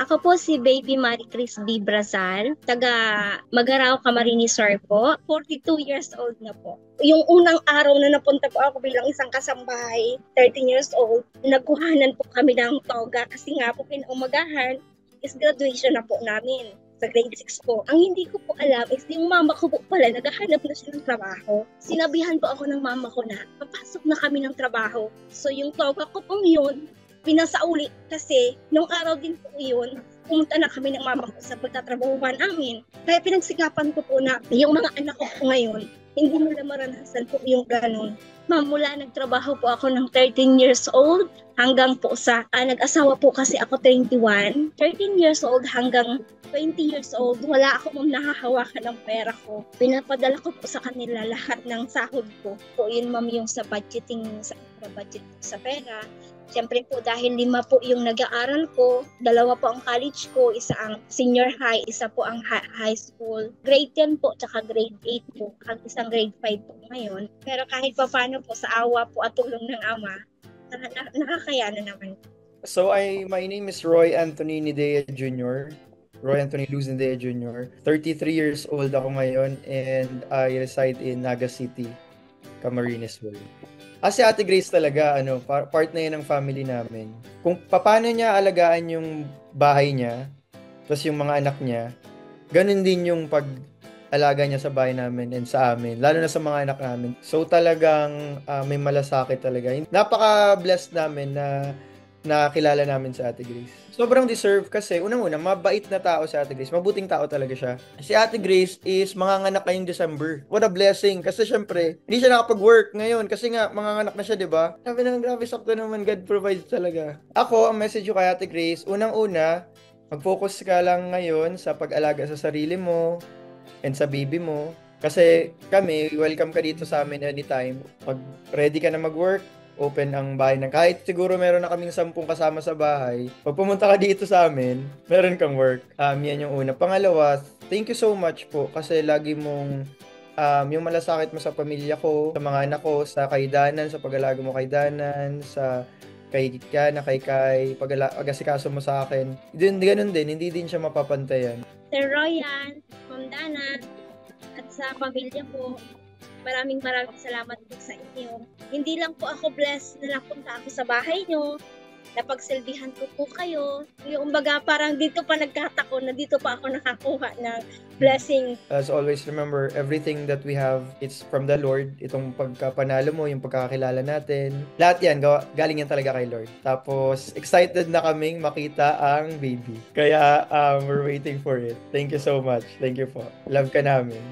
Ako po si Baby Marie Chris B. Brazal, taga Magarao, Camarines Sur po. 42 years old na po. Yung unang araw na napunta po ako bilang isang kasambahay, 13 years old, nagkuhanan po kami ng toga kasi nga po kinaumagahan is graduation na po namin sa grade 6 po. Ang hindi ko po alam is yung mama ko po pala, naghahanap na siya ng trabaho. Sinabihan po ako ng mama ko na, papasok na kami ng trabaho. So yung toga ko pong yun, pinasauli kasi nung araw din po yun, pumunta na kami ng mama ko sa pagtatrabahuhan namin. Kaya pinagsikapan ko po na yung mga anak ko po ngayon, hindi nila maranasan po yung ganun. Ma'am, mula nagtrabaho po ako ng 13 years old hanggang po sa, nag-asawa po kasi ako 21. 13 years old hanggang 20 years old, wala ako ma'am nahahawakan ng pera ko. Pinapadala ko po sa kanila lahat ng sahod ko. Po yun ma'am yung sa budgeting, sa budget sa pera. Siyempre po dahil 5 po yung nag-aaral ko, 2 po ang college ko, isa ang senior high, isa po ang high school. Grade 10 po, tsaka grade 8 po, ang isang grade 5 po ngayon. Pero kahit pa paano po sa awa po at tulong ng ama, nakakayanan naman. So my name is Roy Anthony Nidea Jr. Roy Anthony Luz Nidea Jr. 33 years old ako ngayon and I reside in Naga City, Camarines Sur. Kasi Ate Grace talaga, part na yan ng family namin. Kung paano niya alagaan yung bahay niya, tapos yung mga anak niya, ganun din yung pag-alaga niya sa bahay namin and sa amin, lalo na sa mga anak namin. So talagang may malasakit talaga. Napaka-blessed namin na nakilala namin si Ate Grace. Sobrang deserve kasi, unang-una, mabait na tao si Ate Grace. Mabuting tao talaga siya. Si Ate Grace is manganganak ngayong December. What a blessing. Kasi syempre, hindi siya nakapag-work ngayon. Kasi nga, manganganak na siya, di ba? Sabi na, grabe, sakto naman. God provides talaga. Ako, ang message ko kay Ate Grace, unang-una, mag-focus ka lang ngayon sa pag-alaga sa sarili mo and sa baby mo. Kasi kami, welcome ka dito sa amin anytime. Pag ready ka na mag-work, open ang bahay ng kahit siguro meron na kaming 10 kasama sa bahay. Pag pumunta ka dito sa amin, meron kang work. Yan yung una. Pangalawa, thank you so much po kasi lagi mong yung malasakit mo sa pamilya ko, sa mga anak ko, sa kay Danan, sa pag-alaga mo kay Danan, sa kay Kiana, kay pag-asikaso mo sa akin. Ganun din, hindi din siya mapapantayan. Sir Royan, Ma'am Dana, at sa pamilya po, maraming salamat po sa inyo. Hindi lang po ako blessed na napunta ako sa bahay nyo, napagsilbihan ko po kayo. Yung baga parang dito pa nagkataon na dito pa ako nakakuha ng blessing. As always, remember, everything that we have, it's from the Lord. Itong pagkapanalo mo, yung pagkakakilala natin. Lahat yan, galing yan talaga kay Lord. Tapos, excited na kaming makita ang baby. Kaya, we're waiting for it. Thank you so much. Thank you po. Love ka namin.